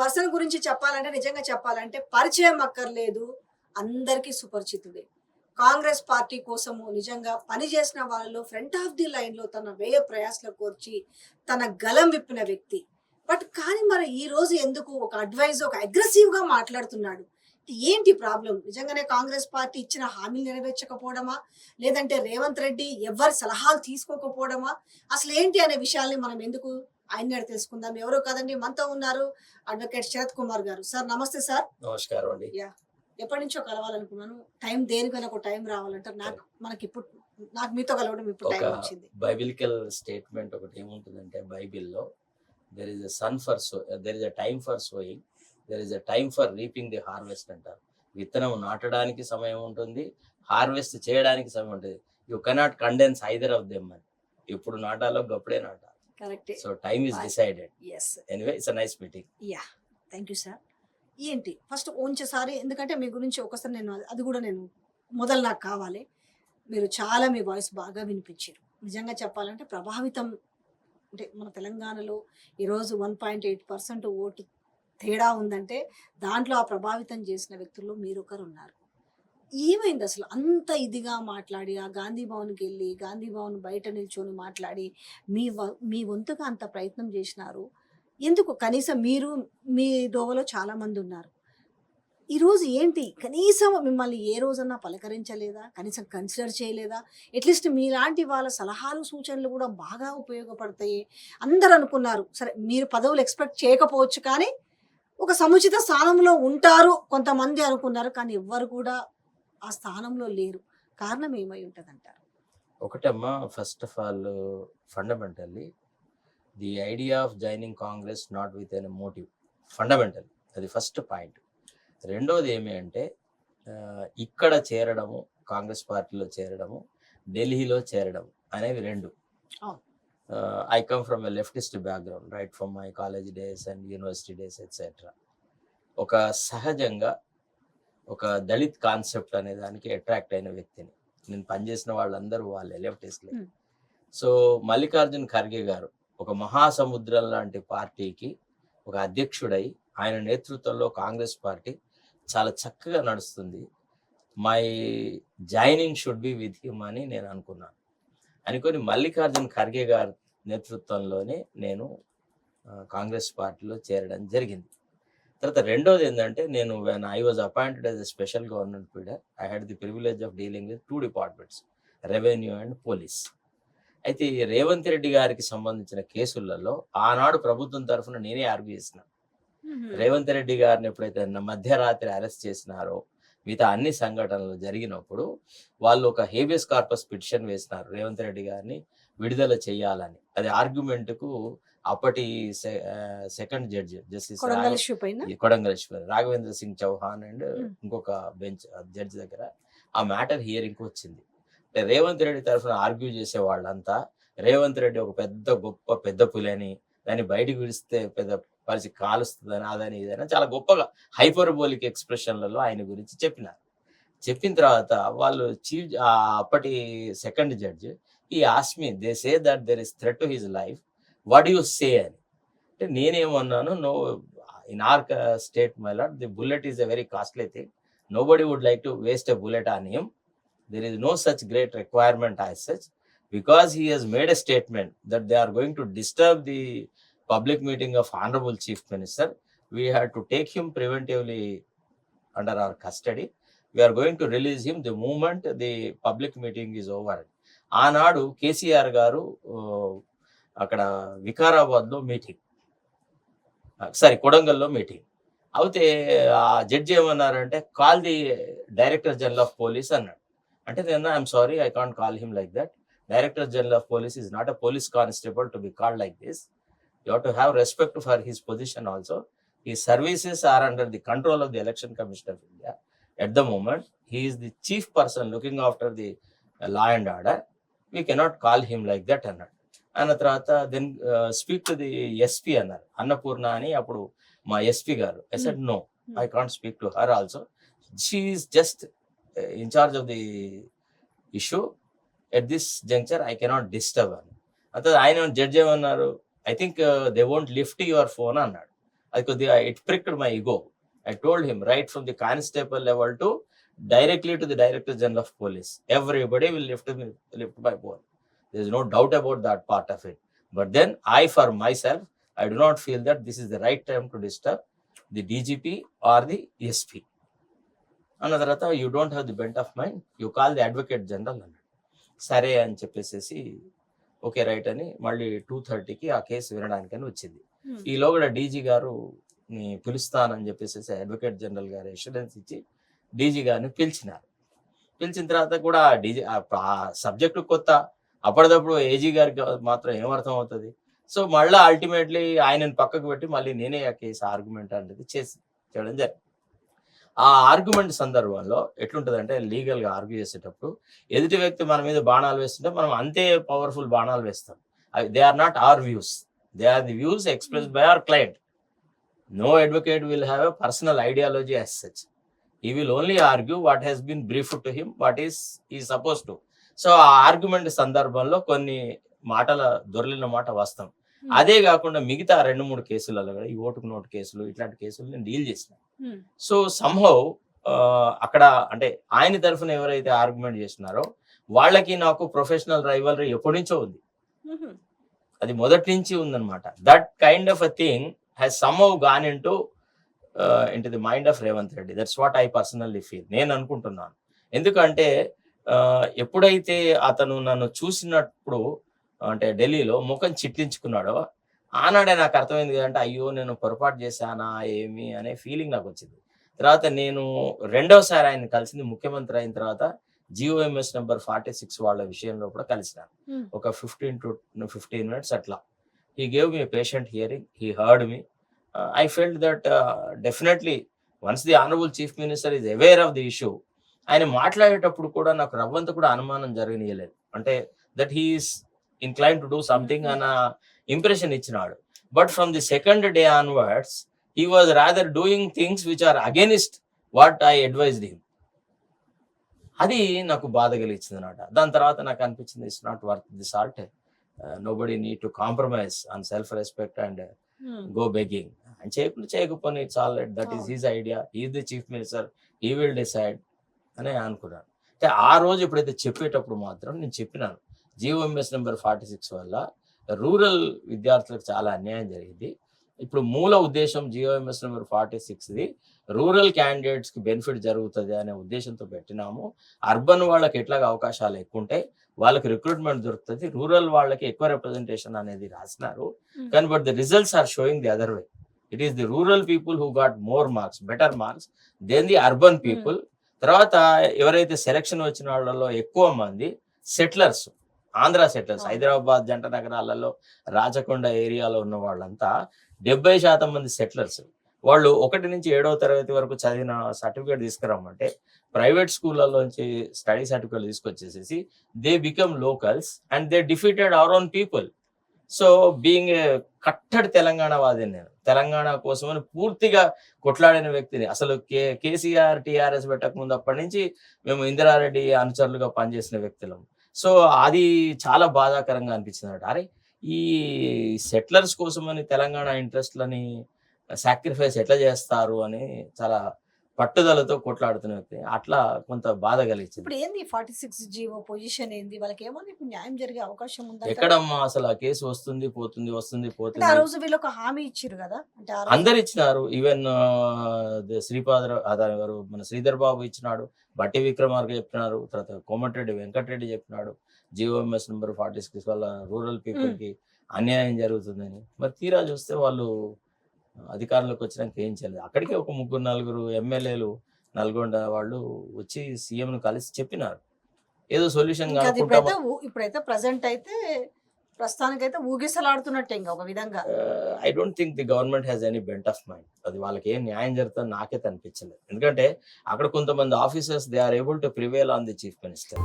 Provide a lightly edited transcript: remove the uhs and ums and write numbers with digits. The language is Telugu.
పర్సన్ గురించి చెప్పాలంటే నిజంగా చెప్పాలంటే పరిచయం అక్కర్లేదు. అందరికీ సుపరిచితుడే. కాంగ్రెస్ పార్టీ కోసము నిజంగా పనిచేసిన వాళ్ళలో ఫ్రంట్ ఆఫ్ ది లైన్‌లో తన వ్యయ ప్రయాసలు కోర్చి తన గలం విప్పిన వ్యక్తి. కానీ మరి ఈ రోజు ఎందుకు ఒక అడ్వైజ్ ఒక అగ్రెసివ్‌గా మాట్లాడుతున్నాడు? ఏంటి ప్రాబ్లమ్? నిజంగానే కాంగ్రెస్ పార్టీ ఇచ్చిన హామీలు నెరవేర్చకపోవడమా? లేదంటే రేవంత్ రెడ్డి ఎవ్వరి సలహాలు తీసుకోకపోవడమా? అసలేంటి అనే విషయాల్ని మనం ఎందుకు ఆయన్ని అడిగి తెలుసుకుందాం. ఎవరో కాదండి మనతో ఉన్నారు అడ్వకేట్ శరత్ కుమార్ గారు. సార్ నమస్తే సార్. నమస్కారం అండి. యాహ్! ఎప్పటినుంచో కలవాలనుకున్నాను. టైం దేనికైనా ఒక టైం రావాలంటారు. నాకు మీతో కలవడం ఇప్పుడు టైం ఒక వచ్చింది. బైబిలికల్ స్టేట్మెంట్ ఒకటి ఏముంటుందంటే బైబిల్‌లో there is there is a time for sowing, there is a time for reaping the harvest అంటారు. విత్తనం నాటడానికి సమయం ఉంటుంది, హార్వెస్ట్ చేయడానికి సమయం ఉంటుంది. You cannot condense either of them అని. ఎప్పుడు నాటాలో గప్పుడే నాటాలి. కరెక్టే. So time is decided. Yes. Anyway it's a nice meeting. Yeah! Thank you sir. ఏంటి ఫస్ట్ కొంచెంసారి ఎందుకంటే మీ గురించి ఒకసారి అది కూడా మొదలు నాకు కావాలి. మీరు చాలా మీ వాయిస్ బాగా వినిపించారు. నిజంగా చెప్పాలంటే ప్రభావితం అంటే మన తెలంగాణలో ఈరోజు 1.8% ఓటు తేడా ఉందంటే దాంట్లో ఆ ప్రభావితం చేసిన వ్యక్తుల్లో మీరొకరున్నారు. ఏమైంది అసలు? అంత ఇదిగా మాట్లాడి ఆ గాంధీ భవన్‌కి వెళ్ళి, గాంధీ భవన్ బయట నిల్చొని మాట్లాడి మీ వంతుగా అంత ప్రయత్నం చేసినారు. ఎందుకు? కనీసం మీరు మీ దోవలో చాలామంది ఉన్నారు. ఈరోజు ఏంటి? కనీసం మిమ్మల్ని ఏ రోజన్నా పలకరించలేదా? కనీసం కన్సిడర్ చేయలేదా? అట్‌లీస్ట్ మీలాంటి వాళ్ళ సలహాలు, సూచనలు కూడా బాగా ఉపయోగపడతాయి. అందరూ అనుకున్నారు. సరే మీరు పదవులు ఎక్స్‌పెక్ట్ చేయకపోవచ్చు కానీ, ఒక సముచిత స్థానంలో ఉంటారు కొంతమంది అనుకున్నారు. కానీ ఎవ్వరు కూడా ఆ స్థానంలో లేరు. కారణం ఏమై ఉంటదంటారు? ఒకటమ్మా, first of all fundamentally the idea of joining Congress not with an motive. Fundamental అది ఫస్ట్ పాయింట్. రెండోది ఏమి అంటే ఇక్కడ చేరడము, కాంగ్రెస్ పార్టీలో చేరడము, ఢిల్లీలో చేరడం అనేవి రెండు. I come from a leftist background right from my college days and university days etcetera. ఒక సహజంగా ఒక దళిత్ కాన్సెప్ట్ అనే దానికి అట్రాక్ట్ అయిన వ్యక్తిని. నేను పనిచేసిన వాళ్ళందరూ వాళ్ళే లెఫ్టిస్ట్లే. సో మల్లికార్జున్ ఖర్గే గారు ఒక మహాసముద్రం లాంటి పార్టీకి ఒక అధ్యక్షుడై ఆయన నేతృత్వంలో కాంగ్రెస్ పార్టీ చాలా చక్కగా నడుస్తుంది. My joining should be with him అని నేను అనుకున్నాను. అనుకొని మల్లికార్జున్ ఖర్గే గారి నేతృత్వంలోనే నేను కాంగ్రెస్ పార్టీలో చేరడం జరిగింది. తర్వాత రెండోది ఏంటంటే, నేను when I was appointed as a special government leader, I had the privilege of dealing with 2 departments, revenue and police. అయితే ఈ రేవంత్ రెడ్డి గారికి సంబంధించిన కేసులలో ఆనాడు ప్రభుత్వం తరఫున నేనే ఆర్గ్యూ చేసిన. రేవంత్ రెడ్డి గారిని ఎప్పుడైతే మధ్యరాత్రి అరెస్ట్ చేసినారో, మిగతా అన్ని సంఘటనలు జరిగినప్పుడు వాళ్ళు ఒక హేబియస్ కార్పస్ పిటిషన్ వేసినారు రేవంత్ రెడ్డి గారిని విడుదల చేయాలని. అది ఆర్గ్యుమెంట్కు అప్పటి second judge justice Kodangal Raghavendra Singh Chauhan and ఇంకొక బెంచ్ జడ్జి దగ్గర ఆ మ్యాటర్ హియరింగ్కి వచ్చింది. రేవంత్ రెడ్డి తరఫున ఆర్గ్యూ చేసే వాళ్ళంతా రేవంత్ రెడ్డి ఒక పెద్ద పులి, దాన్ని బయటకు విడిస్తే పెద్ద పరిస్థితి కాలుస్తుందని, అదని ఇదని చాలా గొప్పగా హైపర్బోలిక్ ఎక్స్ప్రెషన్లలో ఆయన గురించి చెప్పినారు. చెప్పిన తర్వాత వాళ్ళు అప్పటి సెకండ్ జడ్జ్ ఈ asked me they say that there is threat to his life, what you say అని. అంటే నేనేమన్నాను, no, in our state my lord, the bullet is a very costly thing, nobody would like to waste a bullet on him, there is no such great requirement as such, because he has made a statement that they are going to disturb the public meeting of honorable chief minister. We had to take him preventively under our custody. We are going to release him the moment the public meeting is over. ఆనాడు కేసీఆర్ గారు అక్కడ వికారాబాద్లో మీటింగ్, కొడంగల్లో మీటింగ్ అయితే ఆ జడ్జి ఏమన్నారంటే, call the director general of police అన్నాడు. అంటే నేను I'm sorry, I can't call him like that. Director general of police is not a police constable to be called like this. You have to have respect for his position also. His services are under the control of the Election Commission of India. At the moment, he is the chief person looking after the law and order. We cannot call him like that అన్నాడు. అన్న తర్వాత then speak to the SP అన్నారు, అన్నపూర్ణ అని అప్పుడు మా ఎస్పీ గారు. I said no, I can't speak to her also. She is just in charge of the issue. At this juncture, I cannot disturb her. అంత ఆయన జడ్జి ఏమన్నారు, I think they won't lift your phone అన్నాడు. అది కొద్దిగా it pricked my ego. I told him right from the constable level to directly to the Director General of Police. Everybody will lift my phone. There is no doubt about that part of it. But then I, for myself, I do not feel that this is the right time to disturb the DGP or the SP. Another తర్వాత you don't have the bent of mind, you call the Advocate General అన్నాడు. సరే అని చెప్పేసి ఓకే రైట్ అని మళ్ళీ 2:30కి ఆ కేసు వినడానికని వచ్చింది. ఈలోగా డీజీ గారు పిలుస్తానని చెప్పేసి అడ్వకేట్ జనరల్ గారు ఎష్యూరెన్స్ ఇచ్చి డీజీ గారిని పిలిచినారు. పిలిచిన తర్వాత కూడా డీజీ ఆ సబ్జెక్టు కొత్త, అప్పటిదప్పుడు ఏజీ గారికి మాత్రం ఏమర్థం అవుతుంది. సో మళ్ళీ అల్టిమేట్లీ ఆయనను పక్కకు పెట్టి మళ్ళీ నేనే ఆ కేసు ఆర్గ్యుమెంట్ అనేది చేయడం జరిగింది. ఆ ఆర్గ్యుమెంట్ సందర్భంలో ఎట్లుంటుందంటే లీగల్గా ఆర్గ్యూ చేసేటప్పుడు ఎదుటి వ్యక్తి మన మీద బాణాలు వేస్తుంటే మనం అంతే పవర్ఫుల్ బాణాలు వేస్తాం. They are not our views, they are the views expressed by our client. No advocate will have a personal ideology as such. He will only argue what has been briefed to him, what is he supposed to. So ఆ ఆర్గ్యుమెంట్ సందర్భంలో కొన్ని మాటల దొర్లిన మాట వాస్తవం. అదే కాకుండా మిగతా 2-3 కేసులలో కూడా ఈ ఓటుకు నోటు కేసులు ఇట్లాంటి కేసులు నేను డీల్ చేసిన. సో సంహౌ అక్కడ అంటే ఆయన తరఫున ఎవరైతే ఆర్గ్యుమెంట్ చేస్తున్నారో వాళ్ళకి నాకు ప్రొఫెషనల్ రైవలరీ ఎప్పటి నుంచో ఉంది, అది మొదటి నుంచి ఉందన్నమాట. That kind of a thing has somehow gone into the mind of Revanth Reddy. That's what I personally feel. నేను అనుకుంటున్నాను. ఎందుకంటే ఎప్పుడైతే అతను నన్ను చూసినప్పుడు అంటే ఢిల్లీలో ముఖం చిట్లించుకున్నాడో ఆనాడే నాకు అర్థమైంది కదంటే అయ్యో నేను పొరపాటు చేశానా ఏమి అనే ఫీలింగ్ నాకు వచ్చింది. తర్వాత నేను రెండవసారి ఆయన కలిసింది ముఖ్యమంత్రి అయిన తర్వాత GOMS నెంబర్ 46 వాళ్ళ విషయంలో కూడా కలిసినాను. ఒక 15 to 15 minutes అట్లా. He gave me a patient hearing. He heard me. I felt that definitely once the Honorable Chief Minister is aware of the issue, ఆయన మాట్లాడేటప్పుడు కూడా నాకు రవ్వంత కూడా అనుమానం జరగనీయలేదు. అంటే that he is inclined to do something అన్న ఇంప్రెషన్ ఇచ్చినాడు. But from the second day onwards he was rather doing things which are against what I advised him. అది నాకు బాధ కలిగించింది అన్నమాట. దాని తర్వాత నాకు అనిపించింది it's not worth the salt. Nobody need to compromise on self-respect and go begging. And చేయకపోతే it's all right. That is his idea. He is the chief minister. He will decide అని అనుకున్నాను. అంటే ఆ రోజు ఎప్పుడైతే చెప్పేటప్పుడు మాత్రం నేను చెప్పినాను GOMS నెంబర్ 46 వల్ల రూరల్ విద్యార్థులకు చాలా అన్యాయం జరిగింది. ఇప్పుడు మూల ఉద్దేశం GOMS నెంబర్ 46ది రూరల్ క్యాండిడేట్స్ కి బెనిఫిట్ జరుగుతుంది అనే ఉద్దేశంతో పెట్టినాము. అర్బన్ వాళ్ళకి ఎట్లాగా అవకాశాలు ఎక్కువ ఉంటాయి, వాళ్ళకి రిక్రూట్మెంట్ దొరుకుతుంది, రూరల్ వాళ్ళకి ఎక్కువ రిప్రజెంటేషన్ అనేది రాసినారు. కానీ but the results are showing the other way. It is the rural people who got more marks, better marks then the urban people. తర్వాత ఎవరైతే సెలక్షన్ వచ్చిన వాళ్ళలో ఎక్కువ మంది సెటిలర్స్, ఆంధ్ర సెటిలర్స్, హైదరాబాద్ జంట నగరాలలో రాచకొండ ఏరియాలో ఉన్న వాళ్ళంతా 70% మంది సెటిలర్స్. వాళ్ళు 1 నుంచి 7వ తరగతి వరకు చదివిన సర్టిఫికేట్ తీసుకురమ్మంటే ప్రైవేట్ స్కూళ్ళలోంచి స్టడీ సర్టిఫికేట్ తీసుకొచ్చేసేసి they become locals and they defeated our own people. So being a కట్టడి తెలంగాణవాది, నేను తెలంగాణ కోసమని పూర్తిగా కొట్లాడిన వ్యక్తిని. అసలు కేసీఆర్ టీఆర్ఎస్ పెట్టక ముందు అప్పటి నుంచి మేము ఇందిరారెడ్డి అనుచరులుగా పనిచేసిన వ్యక్తులం. సో అది చాలా బాధాకరంగా అనిపించింది. అరే ఈ సెటిలర్స్ కోసమని తెలంగాణ ఇంట్రెస్ట్లని సాక్రిఫైస్ ఎట్లా చేస్తారు అని చాలా పట్టుదలతో కొట్లాడుతున్న వ్యక్తి. అట్లా కొంత బాధ కలిగించింది. ఇప్పుడు ఏంది 46 జీవో పొజిషన్ ఏంది, వాళ్ళకి ఏమన్నా ఇప్పుడు న్యాయం జరిగే అవకాశం ఉందా? ఎక్కడమ్మా అసలు ఆ కేసు వస్తుంది పోతుంది వస్తుంది అంటే ఆ పోతుంది. రోజు వీళ్ళు ఒక హామీ ఇచ్చారు కదా, అంటే ఆ రోజు అందరు ఇచ్చినారు. ఈవెన్ గారు మన శ్రీధర్ బాబు ఇచ్చినాడు, బట్టి విక్రమార్క చెప్పినారు, తర్వాత కోమటిరెడ్డి వెంకటరెడ్డి చెప్పినాడు GOMS నెంబర్ 46 వల్ల రూరల్ పీపుల్ కి అన్యాయం జరుగుతుందని. మరి తీరా చూస్తే వాళ్ళు అధికారంలోకి వచ్చినాక ఏం చేయలేదు. అక్కడికే ఒక 3-4 ఎమ్మెల్యేలు నల్గొండ వాళ్ళు వచ్చి సీఎంను కలిసి చెప్పినారు ఏదో సొల్యూషన్ ఇంకా అది కాకుండా. ఇప్పుడైతే ప్రజెంట్ అయితే ప్రస్తుతానికైతే ఊగిసలాడుతున్నట్టే ఇంకా ఒక విధంగా. I don't think the government has any bent of mind. అది వాళ్ళకి ఏం న్యాయం జరుగుతుందని నాకైతే అనిపించలేదు. ఎందుకంటే అక్కడ కొంతమంది officers they are able to prevail on the chief minister.